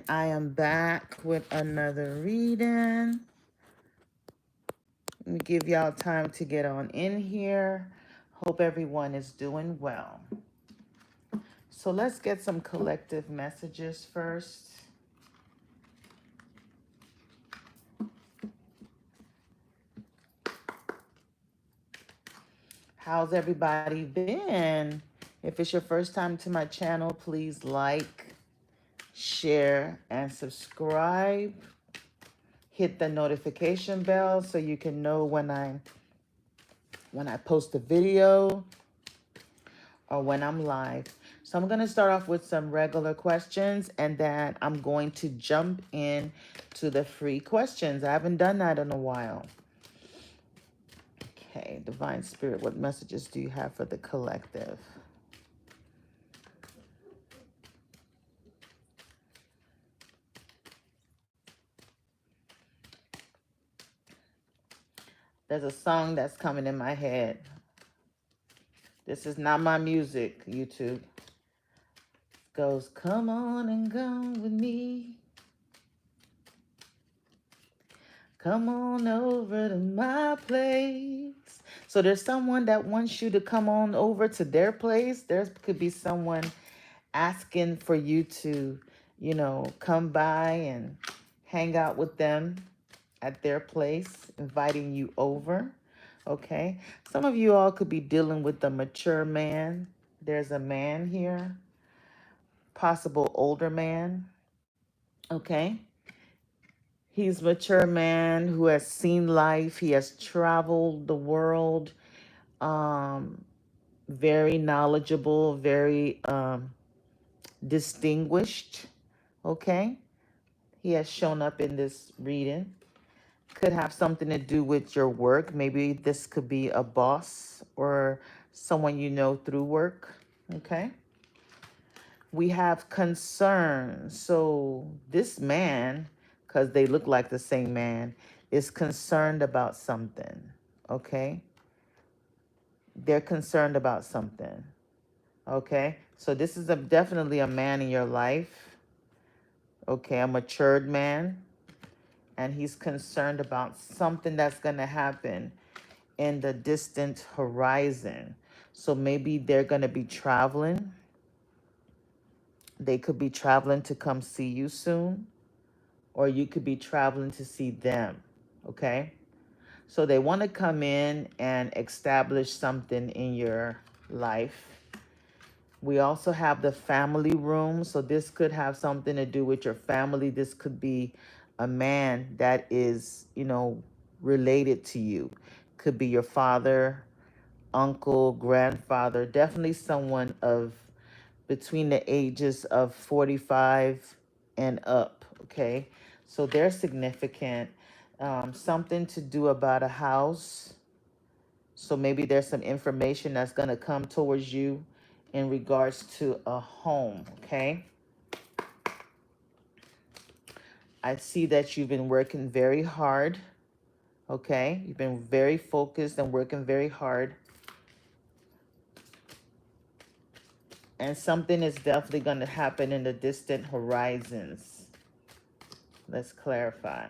And I am back with another reading. Let me give y'all time to get on in here. Hope everyone is doing well. So let's get some collective messages first. How's everybody been? If it's your first time to my channel, please like, share, and subscribe. Hit the notification bell so you can know when I post a video or when I'm live. So I'm going to start off with some regular questions, and then I'm going to jump in to the free questions. I haven't done that in a while. Okay, Divine Spirit, what messages do you have for the collective? There's a song that's coming in my head. This is not my music, YouTube. It goes, come on and go with me. Come on over to my place. So there's someone that wants you to come on over to their place. There could be someone asking for you to, come by and hang out with them at their place, inviting you over. Okay. Some of you all could be dealing with a mature man. There's a man here, possible older man. Okay. He's a mature man who has seen life. He has traveled the world. Very knowledgeable, very distinguished. Okay. He has shown up in this reading. Could have something to do with your work. Maybe this could be a boss or someone you know through work. Okay. We have concerns. So this man, because they look like the same man, is concerned about something. Okay. They're concerned about something. Okay. So this is definitely a man in your life. Okay. A matured man. And he's concerned about something that's going to happen in the distant horizon. So maybe they're going to be traveling. They could be traveling to come see you soon, or you could be traveling to see them. Okay. So they want to come in and establish something in your life. We also have the family room. So this could have something to do with your family. This could be a man that is, related to you. Could be your father, uncle, grandfather, definitely someone of between the ages of 45 and up. Okay. So they're significant. Something to do about a house. So maybe there's some information that's going to come towards you in regards to a home, okay? I see that you've been working very hard, okay? You've been very focused and working very hard. And something is definitely going to happen in the distant horizons. Let's clarify.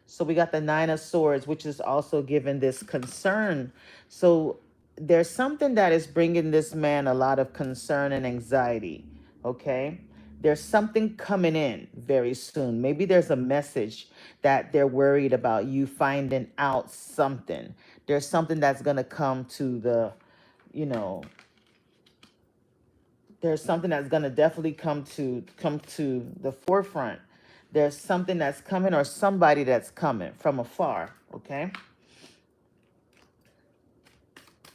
So we got the Nine of Swords, which is also given this concern. So there's something that is bringing this man a lot of concern and anxiety, okay? There's something coming in very soon. Maybe there's a message that they're worried about you finding out something. There's something that's going to come to the, there's something that's going to definitely come to the forefront. There's something that's coming or somebody that's coming from afar, okay?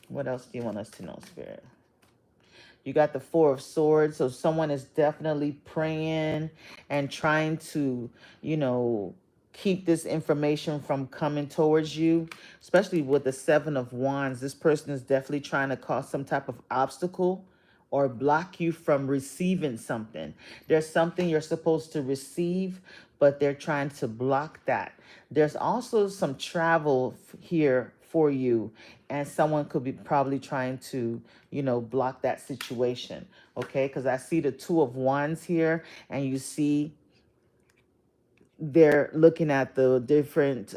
What else do you want us to know, Spirit? You got the Four of Swords, so someone is definitely praying and trying to, keep this information from coming towards you, especially with the Seven of Wands. This person is definitely trying to cause some type of obstacle or block you from receiving something. There's something you're supposed to receive, but they're trying to block that. There's also some travel here for you, and someone could be probably trying to, block that situation. Okay, because I see the Two of Wands here, and you see they're looking at the different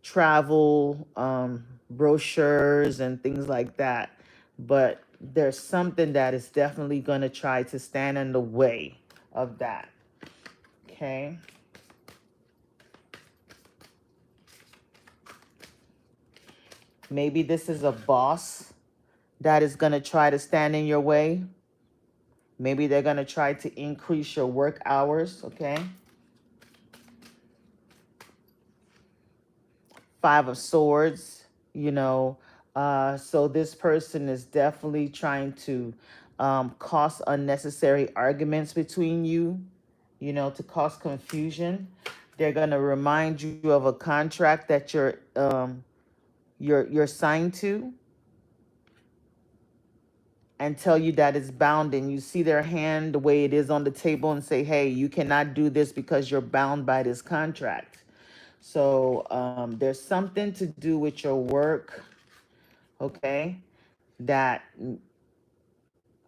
travel brochures and things like that. But there's something that is definitely going to try to stand in the way of that. Okay. Maybe this is a boss that is going to try to stand in your way. Maybe they're going to try to increase your work hours. Okay. Five of Swords, so this person is definitely trying to cause unnecessary arguments between you, to cause confusion. They're going to remind you of a contract that you're signed to, and tell you that it's bound, and you see their hand the way it is on the table and say, hey, you cannot do this because you're bound by this contract. So there's something to do with your work, okay, that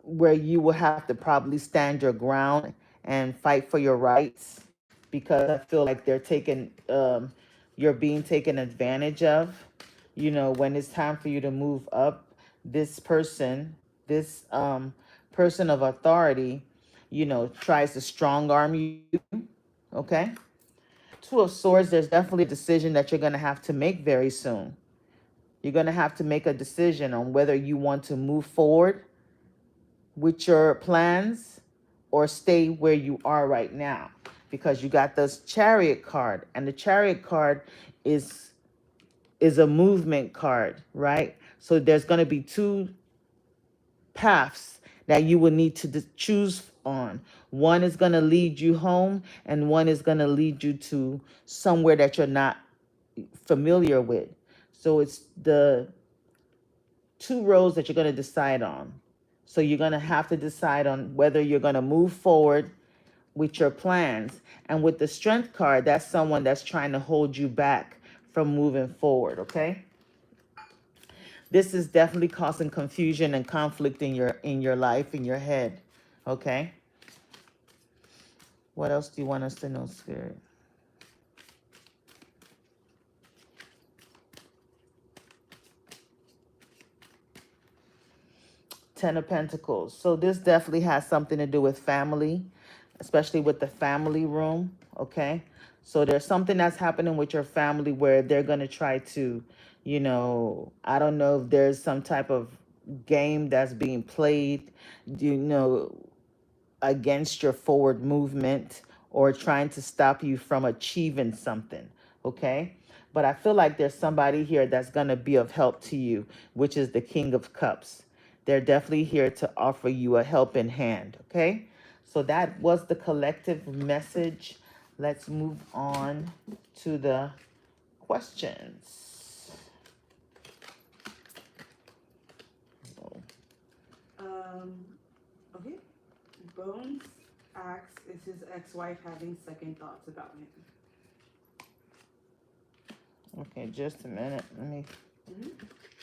where you will have to probably stand your ground and fight for your rights, because I feel like they're taking, you're being taken advantage of. When it's time for you to move up, this person of authority, tries to strong arm you, okay? Two of Swords, there's definitely a decision that you're going to have to make very soon. You're going to have to make a decision on whether you want to move forward with your plans or stay where you are right now, because you got this Chariot card, and the Chariot card is a movement card, right? So there's going to be two paths that you will need to choose on. One is going to lead you home, and one is going to lead you to somewhere that you're not familiar with. So it's the two roads that you're going to decide on. So you're going to have to decide on whether you're going to move forward with your plans. And with the Strength card, that's someone that's trying to hold you back from moving forward, okay? This is definitely causing confusion and conflict in your life, in your head, okay? What else do you want us to know, Spirit? Ten of Pentacles. So this definitely has something to do with family, especially with the family room, okay? So there's something that's happening with your family where they're going to try to, I don't know if there's some type of game that's being played, against your forward movement, or trying to stop you from achieving something, okay? But I feel like there's somebody here that's going to be of help to you, which is the King of Cups. They're definitely here to offer you a helping hand, okay? So that was the collective message. Let's move on to the questions. Okay. Bones asks, is his ex-wife having second thoughts about him? Okay, just a minute.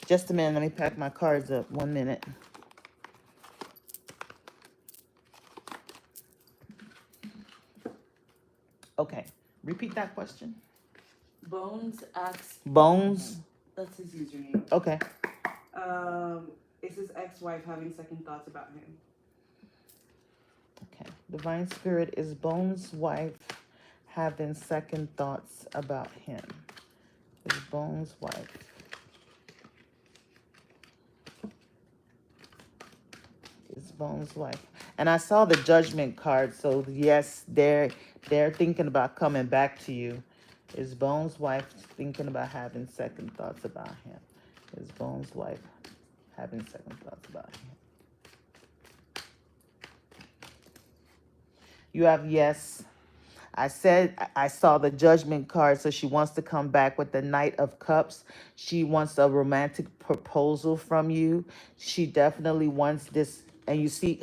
Just a minute. Let me pack my cards up. 1 minute. Okay. Repeat that question. Bones asks. Bones? That's his username. Okay. Is his ex-wife having second thoughts about him? Okay. Divine Spirit, is Bones' wife having second thoughts about him? Is Bones' wife? Is Bones' wife? And I saw the Judgment card, so yes, they're thinking about coming back to you. Is Bones' wife thinking about having second thoughts about him? Is Bones' wife having second thoughts about him? You have yes. I said I saw the Judgment card, so she wants to come back with the Knight of Cups. She wants a romantic proposal from you. She definitely wants this. And you see,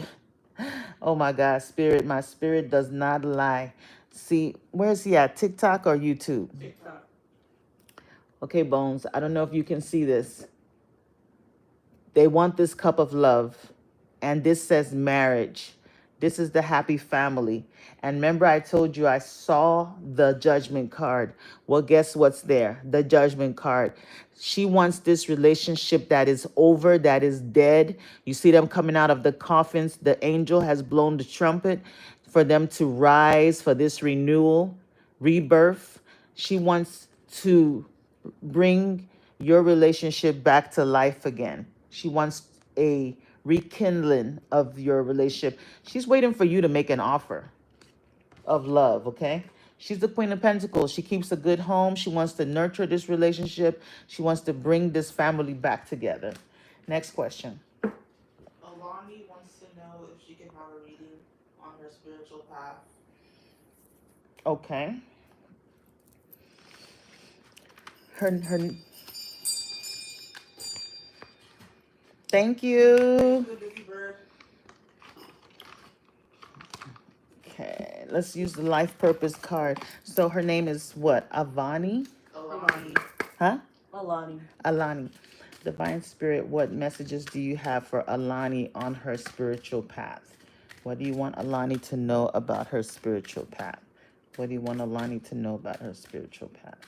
oh my God, Spirit, my spirit does not lie. See, where is he at? TikTok or YouTube? TikTok. Okay, Bones, I don't know if you can see this. They want this cup of love. And this says marriage. This is the happy family. And remember, I told you I saw the judgment card. Well, guess what's there? The judgment card. She wants this relationship that is over, that is dead. You see them coming out of the coffins. The angel has blown the trumpet for them to rise, for this renewal, rebirth. She wants to bring your relationship back to life again. She wants a rekindling of your relationship. She's waiting for you to make an offer of love, okay? She's the Queen of Pentacles. She keeps a good home. She wants to nurture this relationship. She wants to bring this family back together. Next question. Alani wants to know if she can have a reading on her spiritual path. Okay. Her. Thank you. The busy bird. Okay, let's use the life purpose card. So her name is what? Avani? Alani. Huh? Alani. Alani. Divine Spirit, what messages do you have for Alani on her spiritual path? What do you want Alani to know about her spiritual path? What do you want Alani to know about her spiritual path?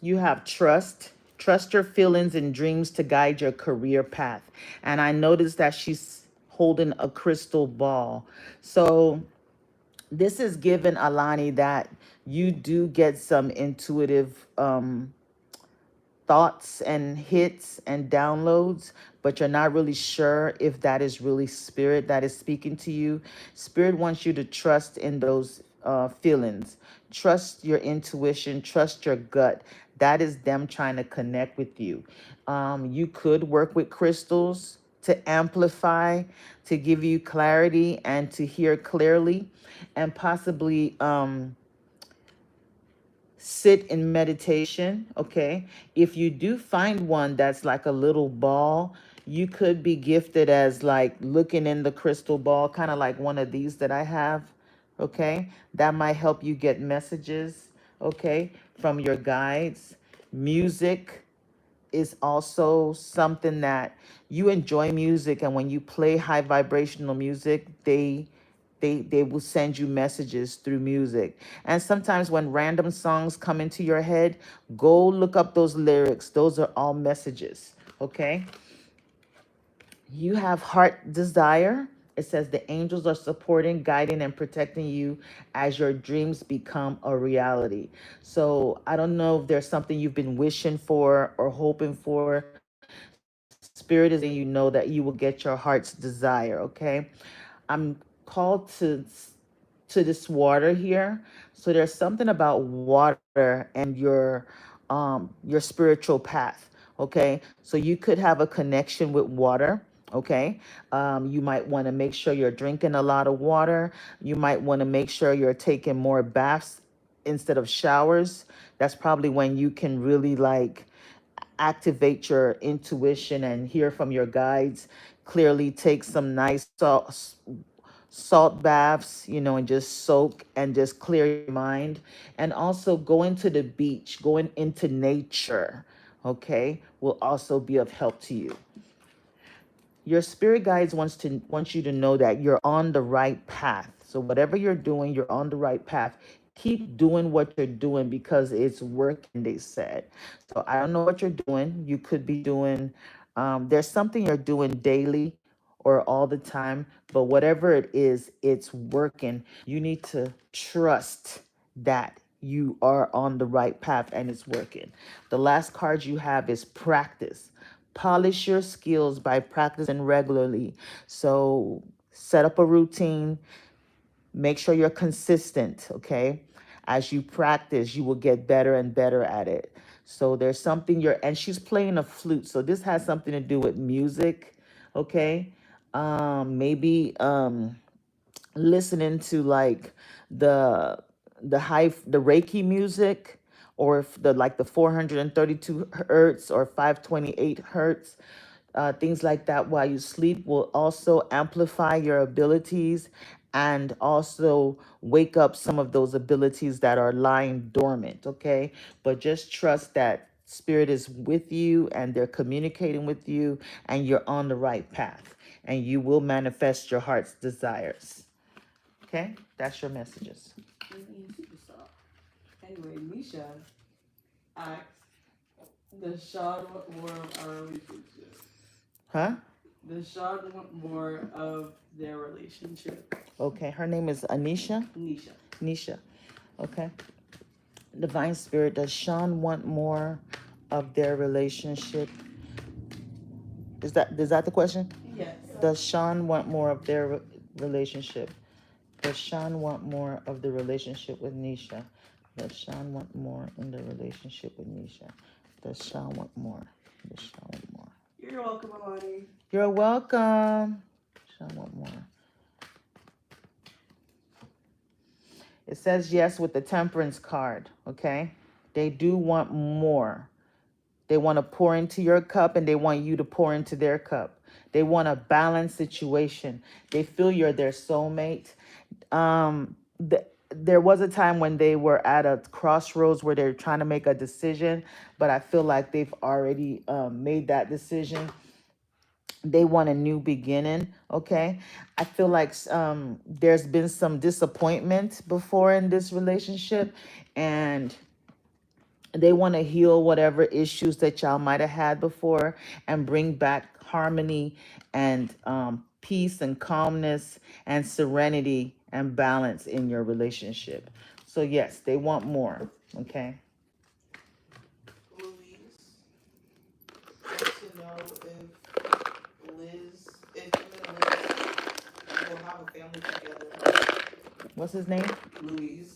You have trust. Trust your feelings and dreams to guide your career path. And I noticed that she's holding a crystal ball. So this is giving Alani that you do get some intuitive thoughts and hits and downloads, but you're not really sure if that is really spirit that is speaking to you. Spirit wants you to trust in those feelings. Trust your intuition, trust your gut. That is them trying to connect with you. You could work with crystals to amplify, to give you clarity and to hear clearly, and possibly sit in meditation, okay? If you do find one that's like a little ball, you could be gifted as like looking in the crystal ball, kind of like one of these that I have, okay? That might help you get messages, okay, from your guides. Music is also something that you enjoy music, and when you play high vibrational music, they will send you messages through music. And sometimes when random songs come into your head, go look up those lyrics. Those are all messages, okay? You have heart desire. It says the angels are supporting, guiding, and protecting you as your dreams become a reality. So I don't know if there's something you've been wishing for or hoping for. Spirit is letting you know that you will get your heart's desire, okay? I'm called to this water here. So there's something about water and your spiritual path. Okay. So you could have a connection with water. Okay. You might want to make sure you're drinking a lot of water. You might want to make sure you're taking more baths instead of showers. That's probably when you can really like activate your intuition and hear from your guides clearly. Take some nice salt baths, you know, and just soak and just clear your mind. And also going to the beach, going into nature, okay, will also be of help to you. Your spirit guides wants you to know that you're on the right path. So whatever you're doing, you're on the right path. Keep doing what you're doing because it's working, they said. So I don't know what you're doing. You could be doing there's something you're doing daily or all the time, but whatever it is, it's working. You need to trust that you are on the right path and it's working. The last card you have is practice. Polish your skills by practicing regularly. So set up a routine, make sure you're consistent, okay? As you practice, you will get better and better at it. So there's something and she's playing a flute. So this has something to do with music, okay? Maybe listening to like the the Reiki music, or if the 432 hertz or 528 hertz, things like that while you sleep will also amplify your abilities and also wake up some of those abilities that are lying dormant, okay? But just trust that spirit is with you and they're communicating with you and you're on the right path and you will manifest your heart's desires. Okay? That's your messages. Anyway, Nisha asks, does Sean want more of our relationship? Huh? Does Sean want more of their relationship? Okay, her name is Anisha. Nisha. Nisha. Okay. Divine Spirit, does Sean want more of their relationship? Is that the question? Yes. Does Sean want more of their relationship? Does Sean want more of the relationship with Nisha? Does Sean want more in the relationship with Nisha? Does Sean want more? Does Sean want more? You're welcome, Alani. You're welcome. Sean want more. It says yes with the temperance card, okay? They do want more. They want to pour into your cup and they want you to pour into their cup. They want a balanced situation. They feel you're their soulmate. There was a time when they were at a crossroads where they're trying to make a decision, but I feel like they've already made that decision. They want a new beginning, okay? I feel like there's been some disappointment before in this relationship, and they want to heal whatever issues that y'all might have had before and bring back harmony and peace and calmness and serenity and balance in your relationship. So yes, they want more, okay? Louise wants to know if him and Liz will have a family together. What's his name? Louise.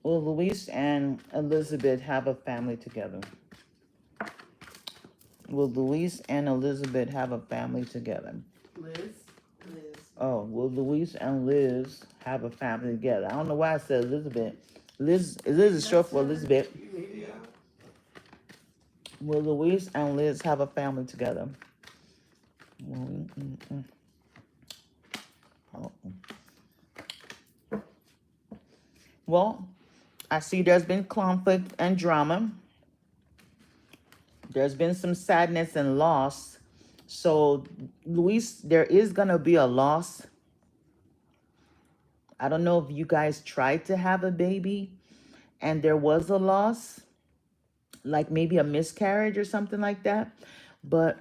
Will Luis and Elizabeth have a family together? Will Luis and Elizabeth have a family together? Liz. Oh, will Luis and Liz have a family together? I don't know why I said Elizabeth. Liz is short for Elizabeth. Maybe. Will Luis and Liz have a family together? Well, I see there's been conflict and drama. There's been some sadness and loss. So, Luis, there is going to be a loss. I don't know if you guys tried to have a baby and there was a loss, like maybe a miscarriage or something like that. But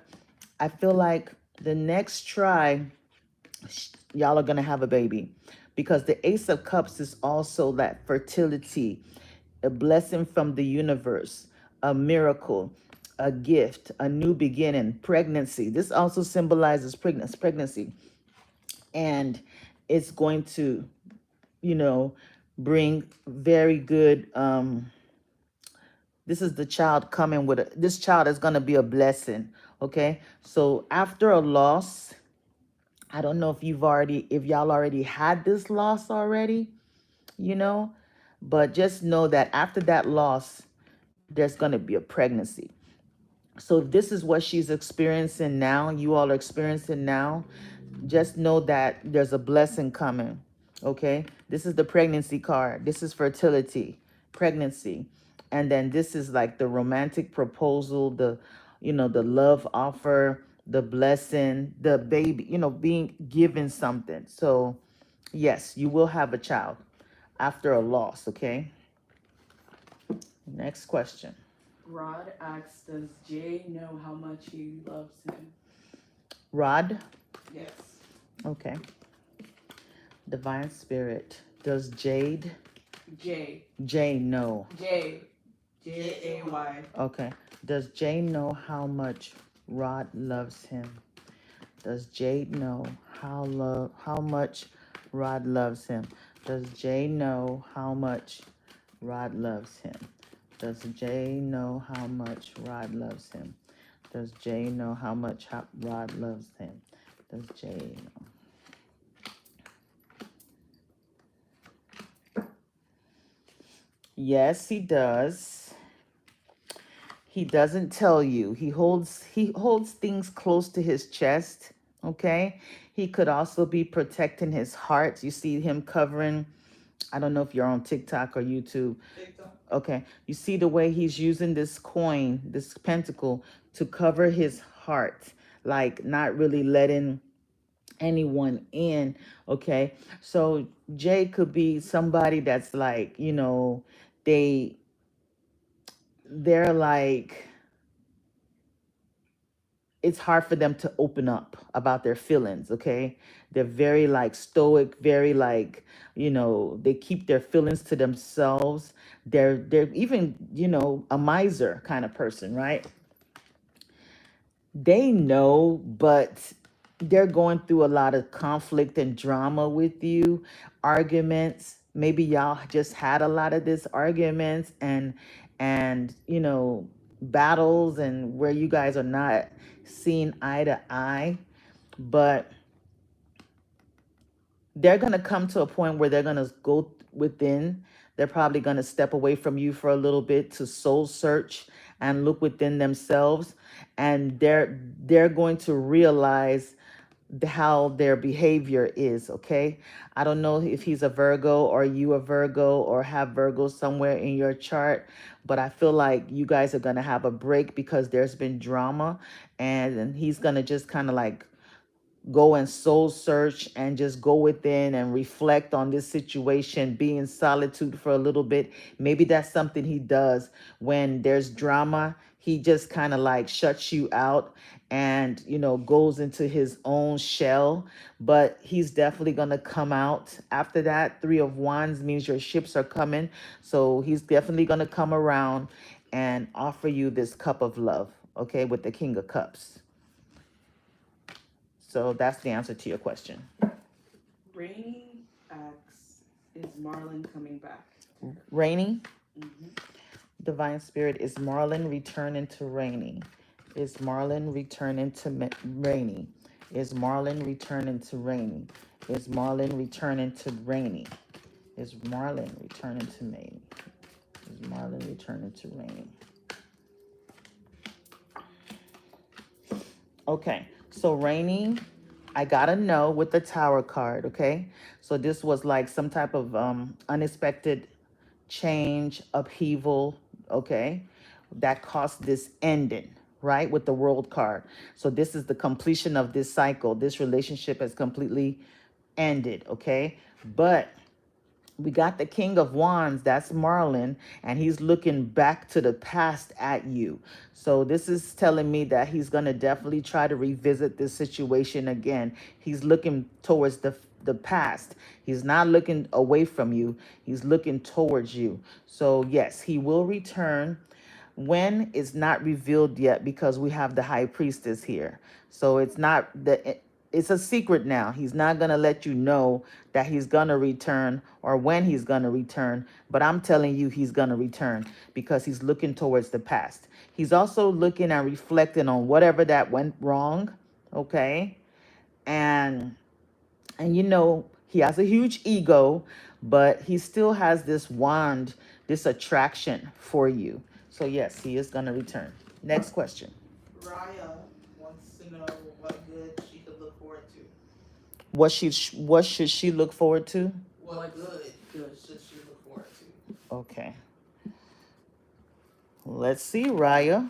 I feel like the next try, y'all are going to have a baby, because the Ace of Cups is also that fertility, a blessing from the universe, a miracle, a gift, a new beginning, pregnancy. This also symbolizes pregnancy. And it's going to, bring very good, this is the child coming with this child is going to be a blessing, okay? So after a loss, I don't know if y'all already had this loss already, but just know that after that loss, there's going to be a pregnancy. So if this is what she's experiencing now, you all are experiencing now, just know that there's a blessing coming, okay? This is the pregnancy card. This is fertility, pregnancy. And then this is like the romantic proposal, the love offer, the blessing, the baby, being given something. So yes, you will have a child after a loss, okay? Next question. Rod asks, does Jay know how much he loves him? Rod? Yes. Okay. Divine Spirit. Does Jay know? Jay. J-A-Y. Okay. Does Jay know how much Rod loves him? Does Jay know how much Rod loves him? Does Jay know how much Rod loves him? Does Jay know how much Rod loves him? Does Jay know how much Rod loves him? Does Jay know? Yes, he does. He doesn't tell you. He holds things close to his chest, okay? He could also be protecting his heart. You see him covering, I don't know if you're on TikTok or YouTube. TikTok. Okay. You see the way he's using this coin, this pentacle, to cover his heart, like not really letting anyone in. Okay. So Jay could be somebody that's like, they they're like, it's hard for them to open up about their feelings. Okay. They're very like stoic, very like, they keep their feelings to themselves. They're even, a miser kind of person, right? They know, but they're going through a lot of conflict and drama with you, arguments. Maybe y'all just had a lot of this arguments and battles, and where you guys are not seeing eye to eye. But they're going to come to a point where they're going to go within. They're probably going to step away from you for a little bit to soul search and look within themselves, and they're going to realize how their behavior is. Okay, I don't know if he's a Virgo or you a Virgo or have Virgo somewhere in your chart, but I feel like you guys are going to have a break because there's been drama, and he's going to just kind of like go and soul search and just go within and reflect on this situation, be in solitude for a little bit. Maybe that's something he does when there's drama. He just kind of like shuts you out and, goes into his own shell. But he's definitely going to come out after that. Three of Wands means your ships are coming. So he's definitely going to come around and offer you this cup of love, okay, with the King of Cups. So that's the answer to your question. Rainy asks, is Marlon coming back? Rainy, Mm-hmm. divine spirit, is Marlon returning to Rainy? Is Marlon returning to Rainy? Is Marlon returning to Rainy? Is Marlon returning to Rainy? Is Marlon returning to Rainy? Is Marlon returning to Rainy? Okay, so Rainy, I gotta know with the Tower card, okay? So this was like some type of unexpected change, upheaval, okay? That caused this ending, right? With the World card. So this is the completion of this cycle. This relationship has completely ended, okay? But we got the King of Wands, that's Marlon, and he's looking back to the past at you. So this is telling me that he's going to definitely try to revisit this situation again. He's looking towards the past. He's not looking away from you. He's looking towards you. So yes, he will return. When is not revealed yet because we have the high priestess here. So it's a secret now. He's not going to let you know that he's going to return or when he's going to return, but I'm telling you he's going to return because he's looking towards the past. He's also looking and reflecting on whatever that went wrong, okay? And he has a huge ego, but he still has this wand, this attraction for you. So yes, he is going to return. Next question. Raya wants to know what good she could look forward to. What should she look forward to? What good should she look forward to? Okay. Let's see, Raya.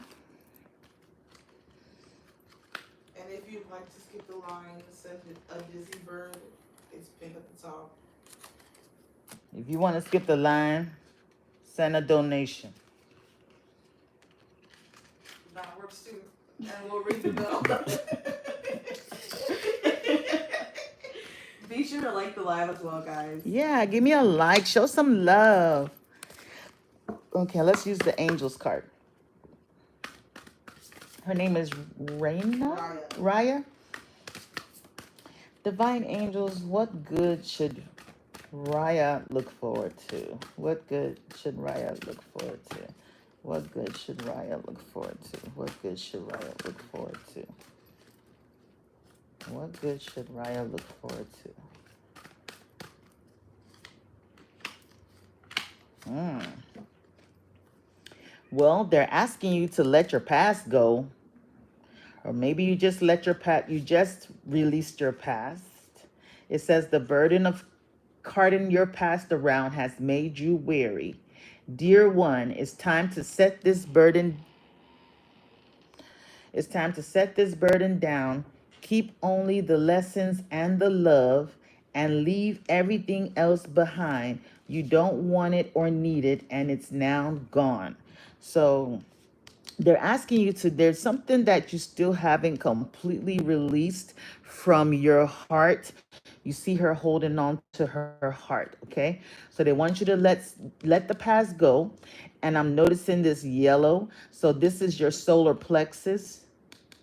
And if you'd like to skip the line, send a Disney bird. It's pinned at the top. If you want to skip the line, send a donation. That works too. And we'll ring the bell. Be sure to like the live as well, guys. Yeah, give me a like. Show some love. Okay, let's use the Angels card. Her name is Raina? Raya? Divine Angels, what good should Raya look forward to? What good should Raya look forward to? What good should Raya look forward to? What good should Raya look forward to? What good should Raya look forward to? Well, they're asking you to let your past go, or maybe you just let your past, you just released your past. It says the burden of carting your past around has made you weary. Dear one, it's time to set this burden. It's time to set this burden down. Keep only the lessons and the love and leave everything else behind. You don't want it or need it, and it's now gone. So they're asking you to, there's something that you still haven't completely released from your heart. You see her holding on to her heart, okay? So they want you to let the past go. And I'm noticing this yellow. So this is your solar plexus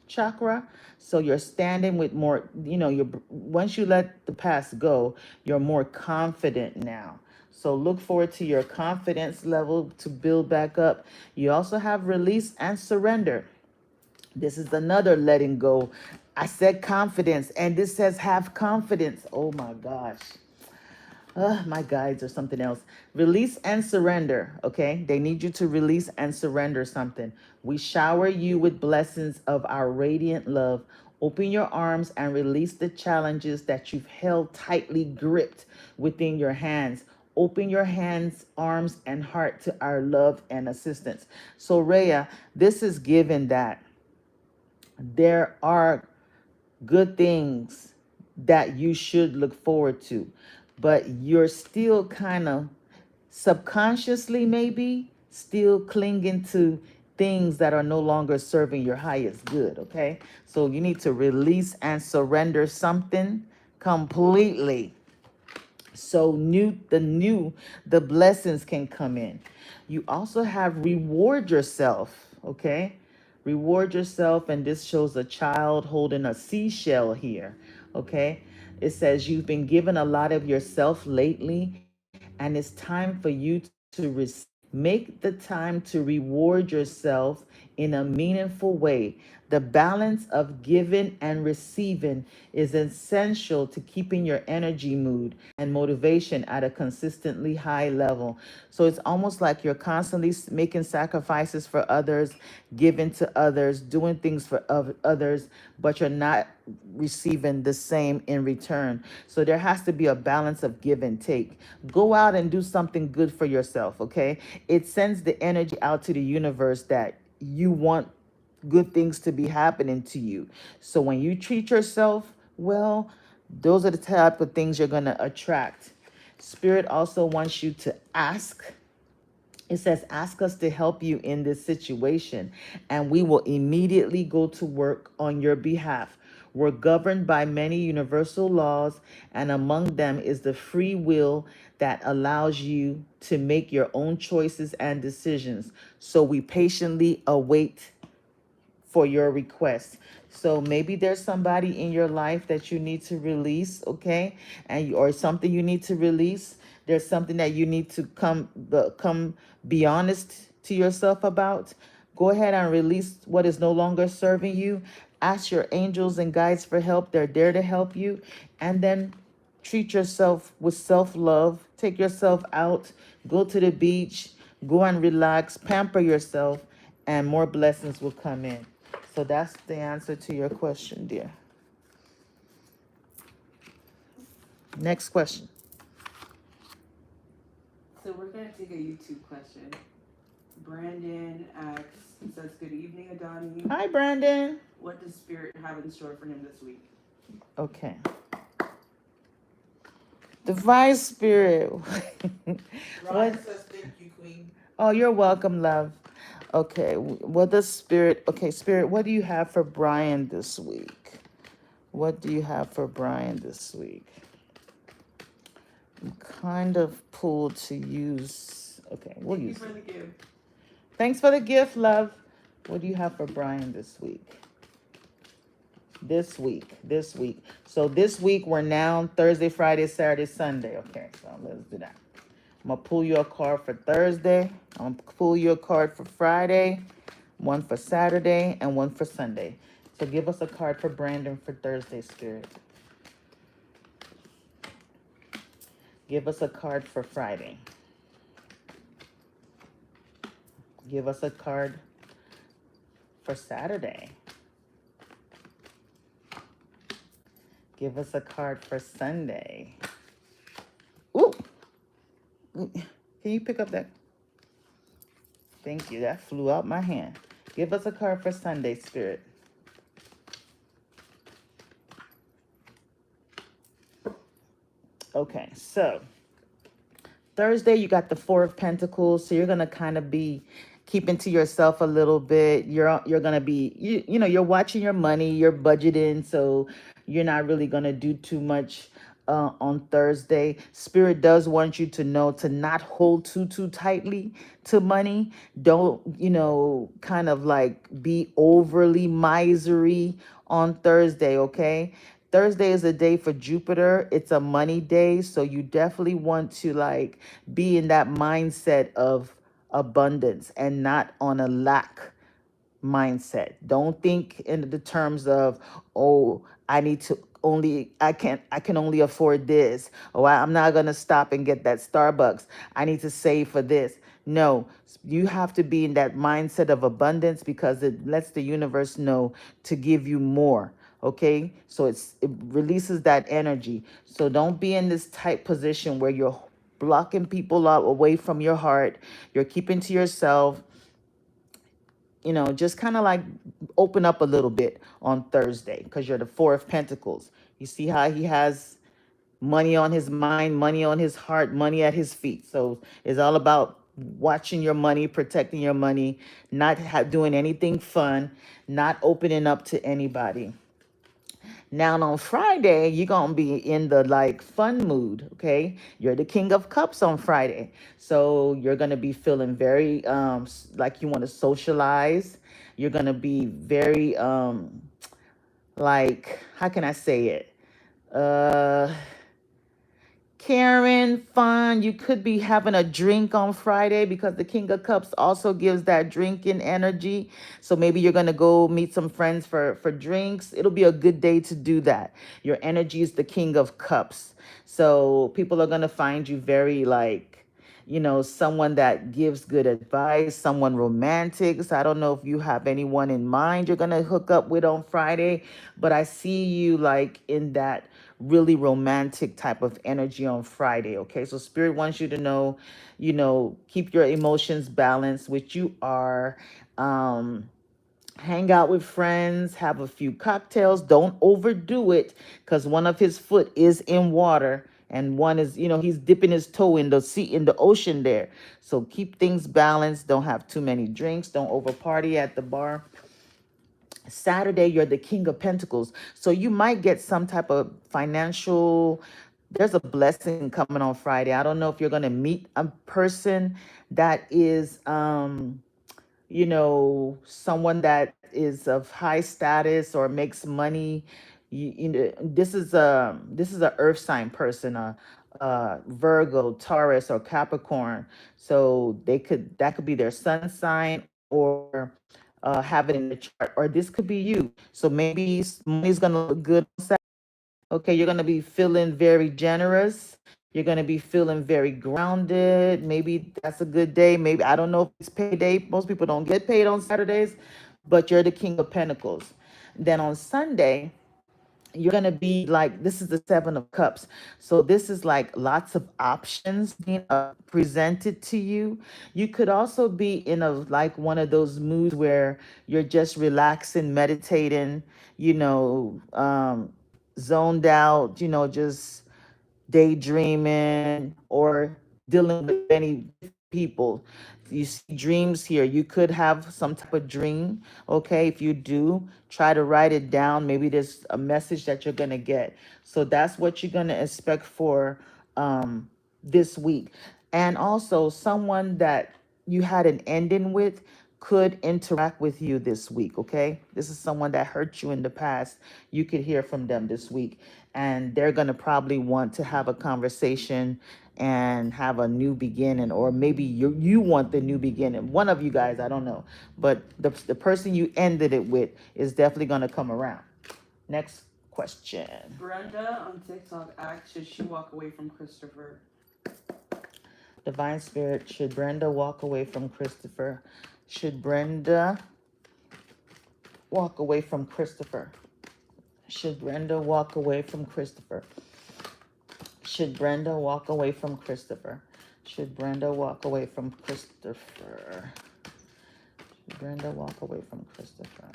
chakra. So you're standing with more, you're, once you let the past go, you're more confident now. So look forward to your confidence level to build back up. You also have release and surrender. This is another letting go. I said confidence, and this says have confidence. Oh my gosh. My guides or something else. Release and surrender. Okay. They need you to release and surrender something. We shower you with blessings of our radiant love. Open your arms and release the challenges that you've held tightly gripped within your hands. Open your hands, arms, and heart to our love and assistance. So, Rhea, this is given that there are good things that you should look forward to, but you're still kind of subconsciously maybe still clinging to things that are no longer serving your highest good, okay? So you need to release and surrender something completely. So the blessings can come in. You also have reward yourself, okay? Reward yourself, and this shows a child holding a seashell here, okay? It says you've been given a lot of yourself lately, and it's time for you to receive. Make the time to reward yourself in a meaningful way. The balance of giving and receiving is essential to keeping your energy, mood, and motivation at a consistently high level. So it's almost like you're constantly making sacrifices for others, giving to others, doing things for others, but you're not receiving the same in return. So there has to be a balance of give and take. Go out and do something good for yourself, okay? It sends the energy out to the universe that you want good things to be happening to you. So when you treat yourself well, those are the type of things you're going to attract. Spirit also wants you to ask. It says, ask us to help you in this situation, and we will immediately go to work on your behalf. We're governed by many universal laws, and among them is the free will that allows you to make your own choices and decisions. So we patiently await for your request. So maybe there's somebody in your life that you need to release, okay? And or something you need to release. There's something that you need to come be honest to yourself about. Go ahead and release what is no longer serving you. Ask your angels and guides for help. They're there to help you. And then treat yourself with self-love. Take yourself out. Go to the beach. Go and relax. Pamper yourself, and more blessings will come in. So that's the answer to your question, dear. Next question. So we're gonna take a YouTube question. Brandon asks, says, "Good evening, Adani. Hi, Brandon. What does Spirit have in store for him this week?" Okay. Divine Spirit. Ryan What? says thank you, Queen. Oh, you're welcome, love. Okay. What does Spirit? Okay, Spirit. What do you have for Brian this week? What do you have for Brian this week? I'm kind of pulled to use. Okay, we'll Thank you use for it. the gift. Thanks for the gift, love. What do you have for Brian this week? This week. So this week we're now Thursday, Friday, Saturday, Sunday. Okay, so let's do that. I'm gonna pull you a card for Thursday. I'm gonna pull you a card for Friday, one for Saturday, and one for Sunday. So give us a card for Brandon for Thursday, Spirit. Give us a card for Friday. Give us a card for Saturday. Give us a card for Sunday. Ooh, can you pick up that? Thank you. That flew out my hand. Give us a card for Sunday, Spirit. Okay, so Thursday, you got the Four of Pentacles, so you're gonna kind of be keeping to yourself a little bit. You're gonna be you know, you're watching your money, you're budgeting, so you're not really gonna do too much on Thursday. Spirit does want you to know to not hold too tightly to money. Don't, you know, kind of like be overly misery on Thursday, okay? Thursday is a day for Jupiter. It's a money day, so you definitely want to like be in that mindset of abundance and not on a lack mindset. Don't think in the terms of, oh, I can only afford this. Oh, I'm not going to stop and get that Starbucks. I need to save for this. No, you have to be in that mindset of abundance because it lets the universe know to give you more. Okay, so it releases that energy. So don't be in this tight position where you're blocking people out away from your heart. You're keeping to yourself. You know, just kind of like open up a little bit on Thursday because you're the Four of Pentacles. You see how he has money on his mind, money on his heart, money at his feet. So it's all about watching your money, protecting your money, not doing anything fun, not opening up to anybody. Now on Friday, you're gonna be in the like fun mood, okay? You're the King of Cups on Friday. So you're gonna be feeling very like you want to socialize. You're gonna be very like, how can I say it? Uh Karen, fun. You could be having a drink on Friday because the King of Cups also gives that drinking energy. So maybe you're gonna go meet some friends for drinks. It'll be a good day to do that. Your energy is the King of Cups. So people are gonna find you very like, you know, someone that gives good advice, someone romantic. So I don't know if you have anyone in mind you're gonna hook up with on Friday, but I see you like in that really romantic type of energy on Friday. Okay, so Spirit wants you to know, you know, keep your emotions balanced, which you are. Hang out with friends, have a few cocktails. Don't overdo it because one of his foot is in water and one is, you know, he's dipping his toe in the sea, in the ocean there. So keep things balanced. Don't have too many drinks. Don't over party at the bar. Saturday, you're the King of Pentacles. So you might get some type of financial, there's a blessing coming on Friday. I don't know if you're going to meet a person that is, you know, someone that is of high status or makes money. You know, this is a earth sign person, Virgo, Taurus, or Capricorn. So that could be their sun sign or have it in the chart, or this could be you. So maybe money's gonna look good. Okay, you're gonna be feeling very generous. You're gonna be feeling very grounded. Maybe that's a good day. Maybe I don't know if it's payday. Most people don't get paid on Saturdays, but you're the King of Pentacles. Then on Sunday, you're going to be like, this is the Seven of Cups. So this is like lots of options being presented to you. You could also be in a like one of those moods where you're just relaxing, meditating, you know, zoned out, you know, just daydreaming or dealing with many people. You see dreams here. You could have some type of dream. Okay. If you do, try to write it down. Maybe there's a message that you're going to get. So that's what you're going to expect for this week. And also, someone that you had an ending with could interact with you this week, okay? This is someone that hurt you in the past. You could hear from them this week, and they're going to probably want to have a conversation and have a new beginning, or maybe you want the new beginning. One of you guys, I don't know, but the person you ended it with is definitely going to come around. Next question. Brenda on TikTok asked, should she walk away from Christopher? Divine Spirit, should Brenda walk away from Christopher? Should Brenda walk away from Christopher? Should Brenda walk away from Christopher? Should Brenda walk away from Christopher? Should Brenda walk away from Christopher? Should Brenda walk away from Christopher?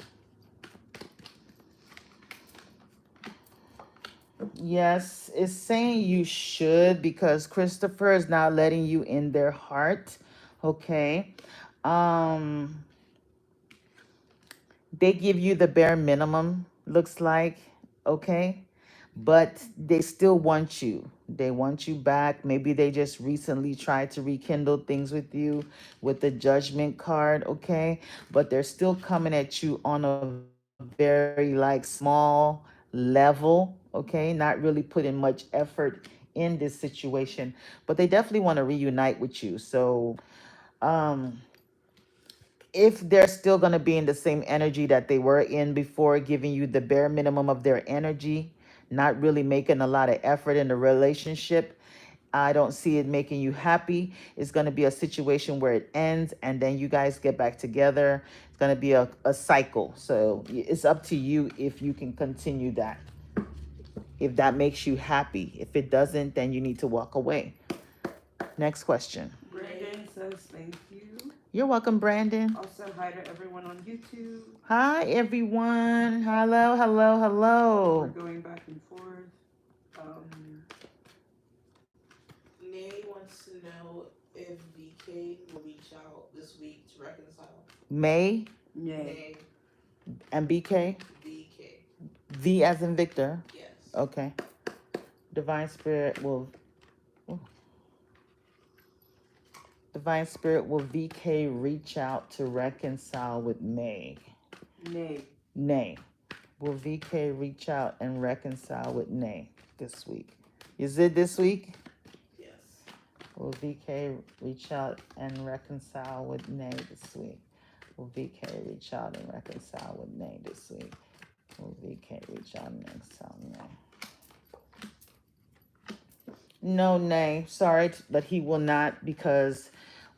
Yes, it's saying you should because Christopher is not letting you in their heart. Okay. Um, they give you the bare minimum, looks like, okay? But they still want you. They want you back. Maybe they just recently tried to rekindle things with you with the judgment card, okay? But they're still coming at you on a very like small level, okay? Not really putting much effort in this situation, but they definitely want to reunite with you. So, um if they're still going to be in the same energy that they were in before, giving you the bare minimum of their energy, not really making a lot of effort in the relationship, I don't see it making you happy. It's going to be a situation where it ends and then you guys get back together. It's going to be a cycle. So it's up to you if you can continue that, if that makes you happy. If it doesn't, then you need to walk away. Next question. Brandon says thank you. You're welcome, Brandon. Also, hi to everyone on YouTube. Hi, everyone. Hello, hello, We're hello. going back and forth. Nay wants to know if VK will reach out this week to reconcile. May Yay. Nay, and BK. VK. V as in Victor. Yes. Okay. Divine Spirit will. Divine Spirit will VK reach out to reconcile with May. Nay. Nay. Will VK reach out and reconcile with Nay this week? Is it this week? Yes. Will VK reach out and reconcile with Nay this week? Will VK reach out and reconcile with Nay this week? Will VK reach out and reconcile with Nay? No, Nay. Sorry, but he will not because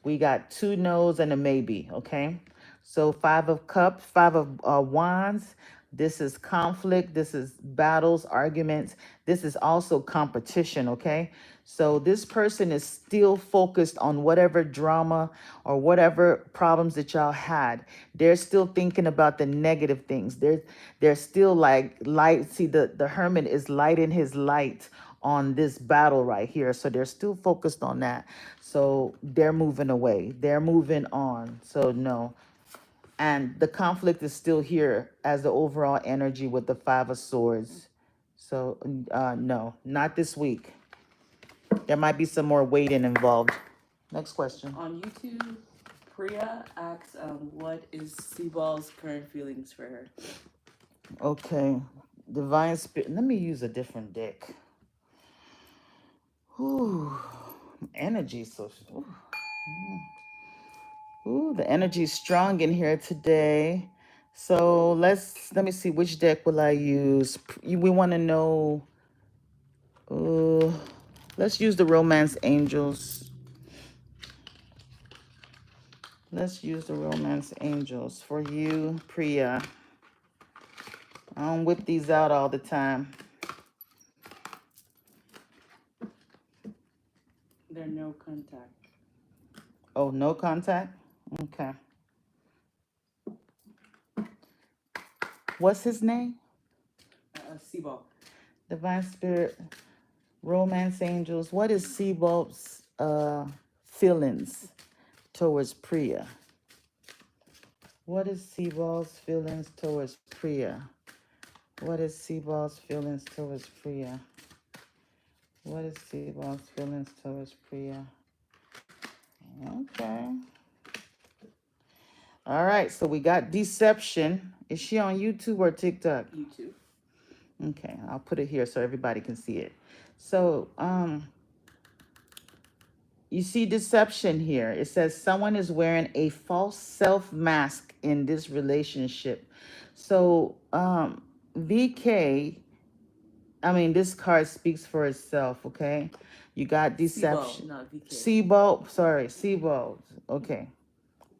we got 2 no's and a maybe, okay? So 5 of cups, 5 of wands. This is conflict. This is battles, arguments. This is also competition, okay? So this person is still focused on whatever drama or whatever problems that y'all had. They're still thinking about the negative things. They're still like light. See, the hermit is lighting his light on this battle right here. So they're still focused on that. So they're moving away. They're moving on. So no. And the conflict is still here as the overall energy with the 5 of swords. So no, not this week. There might be some more waiting involved. Next question. On YouTube, Priya asks, what is Seaball's current feelings for her? Okay. Divine Spirit. Let me use a different deck. Ooh, energy. So, ooh, the energy is strong in here today. So let me see, which deck will I use? We want to know. Let's use the Romance Angels. Let's use the Romance Angels for you, Priya. I don't whip these out all the time. They're no contact. Oh, no contact? Okay. What's his name? Seaball. Divine Spirit, Romance Angels. What is Seaball's feelings towards Priya? What is Seaball's feelings towards Priya? What is Seaball's feelings towards Priya? What is Seaball's feelings towards Priya? Okay. All right, so we got Deception. Is she on YouTube or TikTok? YouTube. Okay, I'll put it here so everybody can see it. So, you see Deception here. It says someone is wearing a false self mask in this relationship. So, VK, I mean, this card speaks for itself, okay? You got Deception. Seaball, not VK. Seaball, sorry, Seaball. Okay.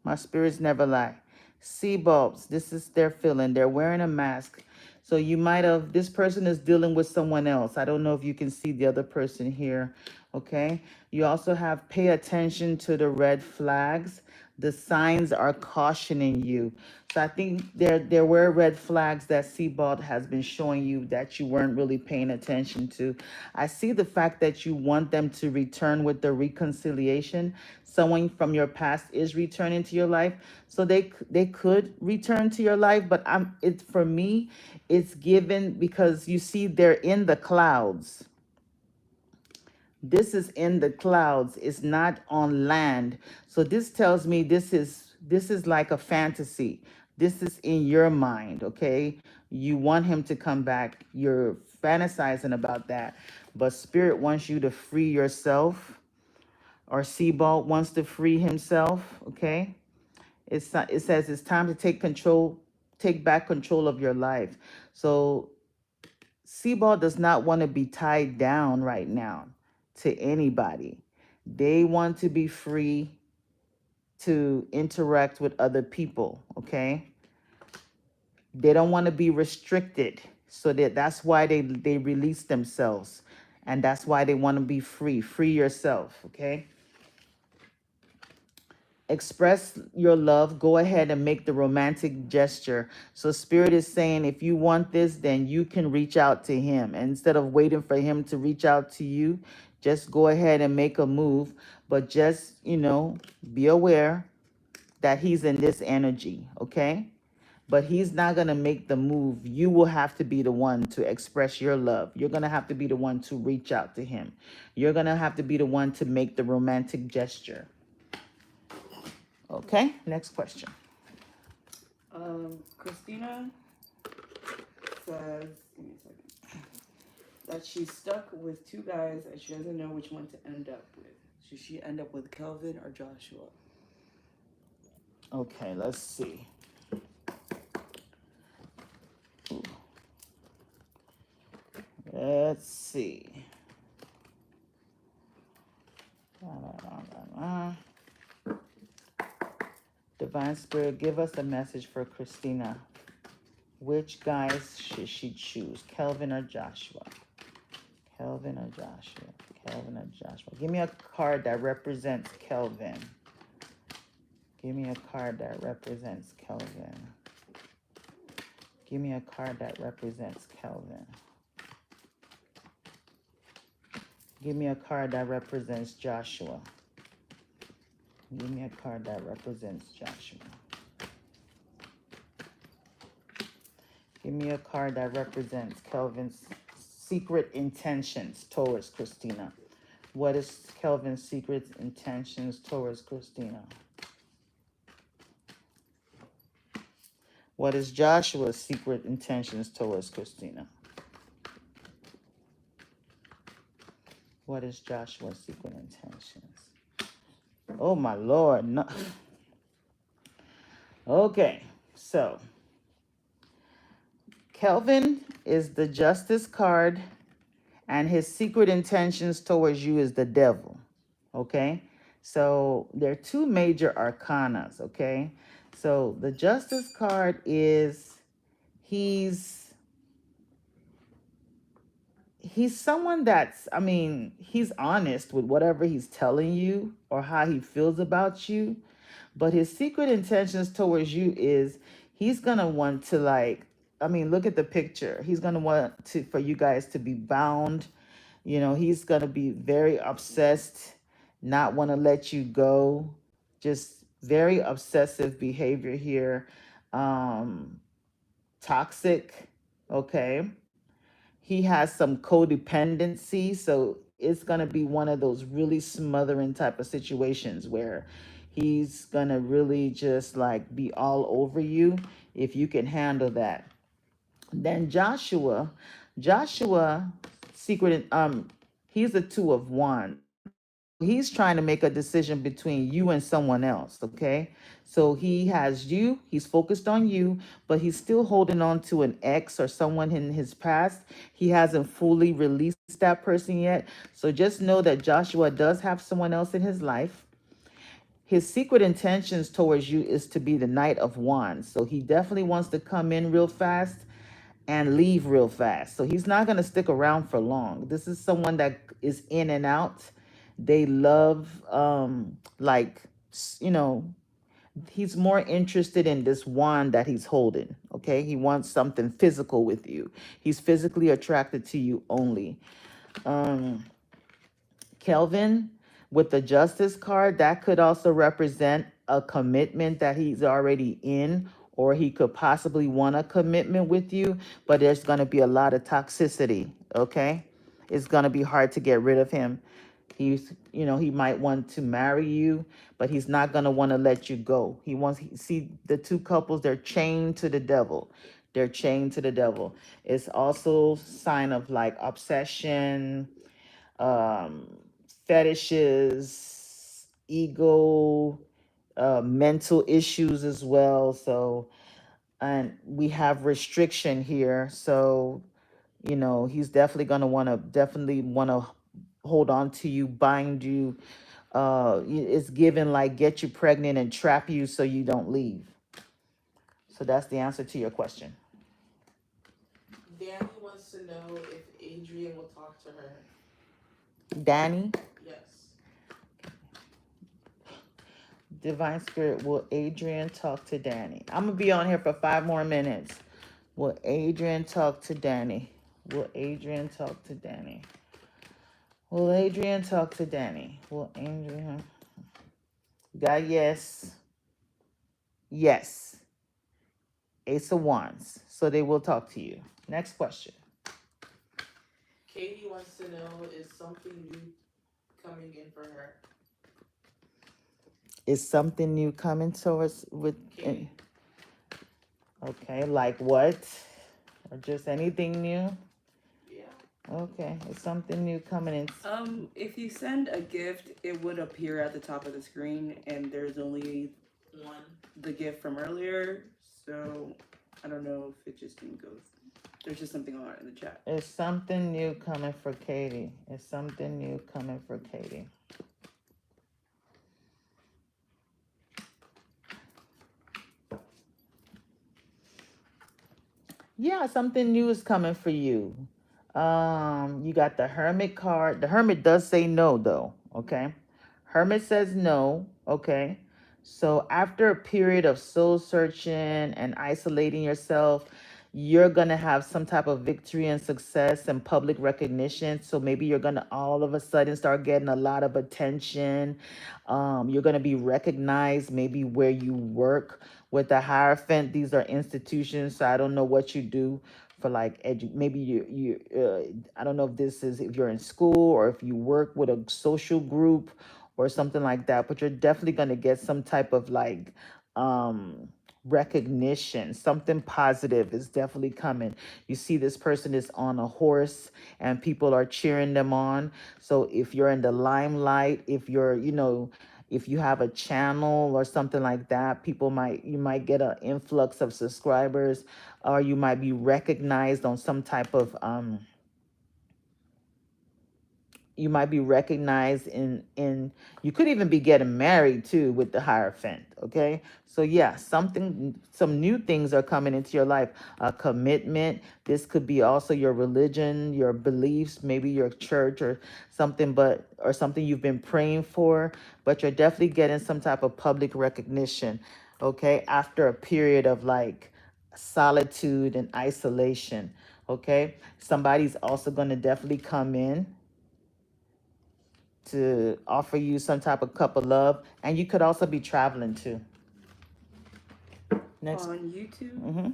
My spirits never lie. Sea bulbs, this is their feeling. They're wearing a mask. So you might have, this person is dealing with someone else. I don't know if you can see the other person here. Okay. You also have pay attention to the red flags. The signs are cautioning you. So I think there were red flags that Seabald has been showing you that you weren't really paying attention to. I see the fact that you want them to return with the reconciliation. Someone from your past is returning to your life, so they could return to your life. But it's for me, it's given because you see they're in the clouds. This is in the clouds. It's not on land. So this tells me this is like a fantasy. This is in your mind, okay? You want him to come back. You're fantasizing about that. But spirit wants you to free yourself, or Sebald wants to free himself, okay? It says it's time to take back control of your life. So Sebald does not want to be tied down right now to anybody. They want to be free to interact with other people, okay? They don't want to be restricted. So that's why they release themselves. And that's why they want to be free. Free yourself, okay? Express your love. Go ahead and make the romantic gesture. So spirit is saying, if you want this, then you can reach out to him. And instead of waiting for him to reach out to you, just go ahead and make a move. But just, be aware that he's in this energy, okay? But he's not going to make the move. You will have to be the one to express your love. You're going to have to be the one to reach out to him. You're going to have to be the one to make the romantic gesture. Okay, next question. Christina says, give me a second, that she's stuck with two guys and she doesn't know which one to end up with. Should she end up with Kelvin or Joshua? Okay, let's see. Let's see. Divine Spirit, give us a message for Christina. Which guys should she choose? Kelvin or Joshua? Kelvin or Joshua? Kelvin or Joshua? Give me a card that represents Kelvin. Give me a card that represents Kelvin. Give me a card that represents Kelvin. Give me a card that represents Joshua. Give me a card that represents Joshua. Give me a card that represents Kelvin's secret intentions towards Christina. What is Kelvin's secret intentions towards Christina? What is Joshua's secret intentions towards Christina? What is Joshua's secret intentions? Oh, my Lord. No. Okay, so Kelvin is the Justice card, and his secret intentions towards you is the Devil. Okay, so there are two major arcanas. Okay, so the Justice card is he's someone that's, he's honest with whatever he's telling you or how he feels about you. But his secret intentions towards you is he's going to want to look at the picture. He's going to want for you guys to be bound. He's going to be very obsessed, not want to let you go. Just very obsessive behavior here. Toxic. Okay. He has some codependency, so it's going to be one of those really smothering type of situations where he's going to really just be all over you if you can handle that. Then Joshua secret, he's a 2 of Wands. He's trying to make a decision between you and someone else, okay? So he has you, he's focused on you, but he's still holding on to an ex or someone in his past. He hasn't fully released that person yet. So just know that Joshua does have someone else in his life. his secret intentions towards you is to be the Knight of Wands. So he definitely wants to come in real fast and leave real fast. So he's not going to stick around for long. This is someone that is in and out. They love, like, you know, he's more interested in this wand that he's holding. Okay. He wants something physical with you. He's physically attracted to you only. Kelvin, with the Justice card, that could also represent a commitment that he's already in, or he could possibly want a commitment with you, but there's going to be a lot of toxicity, okay? It's going to be hard to get rid of him. He's, you know, he might want to marry you, but he's not going to want to let you go. He wants, see, the two couples, they're chained to the devil. They're chained to the devil. It's also sign of like obsession, um, fetishes, ego, mental issues as well. So, and we have restriction here. So, you know, he's definitely gonna definitely wanna hold on to you, bind you. It's given like get you pregnant and trap you so you don't leave. So that's the answer to your question. Danny wants to know if Adrian will talk to her. Danny, Yes. Divine Spirit, will Adrian talk to Danny? I'm gonna be on here for 5 more minutes. Will Adrian talk to Danny? Will Adrian talk to Danny? Will Adrian talk to Danny? Will Adrian? Got yes. Yes. Ace of Wands. So they will talk to you. Next question. Katie wants to know, is something new coming in for her? Is something new coming to us with? Katie. Okay, like what? Or just anything new? Yeah. Okay, is something new coming in? If you send a gift, it would appear at the top of the screen, and there's only One. the gift from earlier. So I don't know if it just didn't go. There's just something on it in the chat. Is something new coming for Katie? Is something new coming for Katie? Yeah, something new is coming for you. You got the Hermit card. The Hermit does say no, though. Okay. Hermit says no. Okay. So after a period of soul searching and isolating yourself, you're gonna have some type of victory and success and public recognition. So maybe you're gonna all of a sudden start getting a lot of attention. You're gonna be recognized maybe where you work. With the Hierophant, these are institutions. So I don't know what you do for like maybe I don't know if this is if you're in school or if you work with a social group or something like that, but you're definitely going to get some type of like recognition. Something positive is definitely coming. You see this person is on a horse and people are cheering them on. So if you're in the limelight, if you're, you know, if you have a channel or something like that, you might get an influx of subscribers, or you might be recognized on some type of you might be recognized in you could even be getting married too with the Hierophant. Okay, so yeah, some new things are coming into your life. A commitment. This could be also your religion, your beliefs, maybe your church or something, or something you've been praying for, but you're definitely getting some type of public recognition. Okay, after a period of like solitude and isolation. Okay, somebody's also going to definitely come in to offer you some type of cup of love, and you could also be traveling too. Next. On YouTube, Mm-hmm.